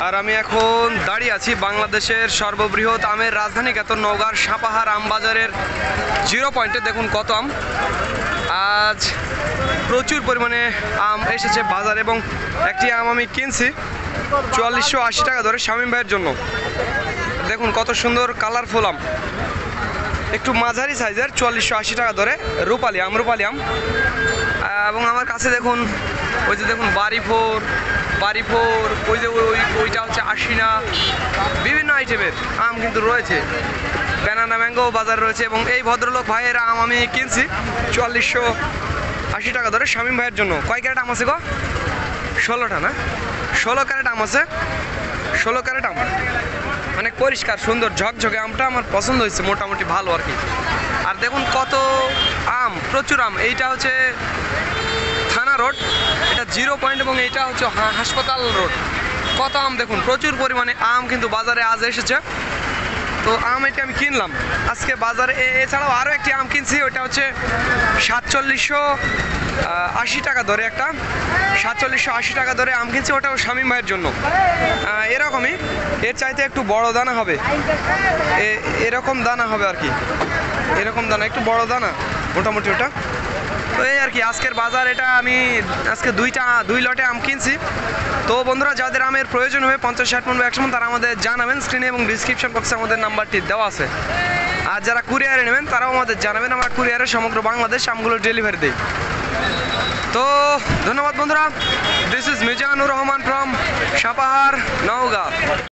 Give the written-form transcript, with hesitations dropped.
আর আমি এখন দাঁড়িয়ে আছি বাংলাদেশের সর্ববৃহৎ আমের রাজধানী খ্যাত নওগাঁর সাপাহার আম বাজারের 0 পয়েন্টে। দেখুন কত আম, আজ প্রচুর পরিমাণে আম এসেছে বাজার এবং একটি আম আমি কিনছি 4480 টাকা ধরে শামীম ভাইয়ের জন্য। দেখুন কত সুন্দর কালারফুল আম, একটু মাঝারি সাইজের 4480 টাকা ধরে রূপালি আম এবং আমার কাছে দেখুন ওই যে দেখুন বাড়িফোর ওই যে ওইটা হচ্ছে আশিনা, বিভিন্ন আইটেমের আম কিন্তু রয়েছে। ব্যানানা ম্যাঙ্গো বাজার রয়েছে এবং এই ভদ্রলোক ভাইয়ের আম আমি কিনছি 4480 টাকা ধরে শামীম ভাইয়ের জন্য। কয় ক্যারেট আম আছে গো? 16টা না, 16 ক্যারেট আম আছে। 16 ক্যারেট আম অনেক পরিষ্কার সুন্দর ঝকঝকে, আমটা আমার পছন্দ হয়েছে, মোটামুটি ভালো আর কি। আর দেখুন কত আম, প্রচুর আম। এইটা হচ্ছে থানা রোড, এটা 0 পয়েন্ট এবং এইটা হচ্ছে হাসপাতাল রোড। কত আম দেখুন, প্রচুর পরিমাণে আম কিন্তু বাজারে আজ এসেছে। তো আম এটি আমি কিনলাম আজকে বাজারে। এছাড়াও আরও একটি আম কিনছি, ওইটা হচ্ছে 4780 টাকা ধরে, একটা 4780 টাকা ধরে আম কিনছি, ওটাও শামীম ভাইয়ের জন্য। এরকমই, এর চাইতে একটু বড় দানা হবে, এরকম দানা হবে আর কি, এরকম দানা, একটু বড় দানা মোটামুটি ওটা। তো এই আর কি আজকের বাজার। এটা আমি আজকে 2 লটে আম কিনছি। তো বন্ধুরা, যাদের আমের প্রয়োজন হবে 50-60 মন বা 100 মন, তারা আমাদের জানাবেন। স্ক্রিনে এবং ডিসক্রিপশন বক্সে আমাদের নাম্বারটি দেওয়া আছে। আর যারা কুরিয়ারে নেবেন তারাও আমাদের জানাবেন, আমরা কুরিয়ারে সমগ্র বাংলাদেশ আমগুলো ডেলিভারি দিই। তো ধন্যবাদ বন্ধুরা, this is Mizanur Rahman from Sapahar, Naogaon.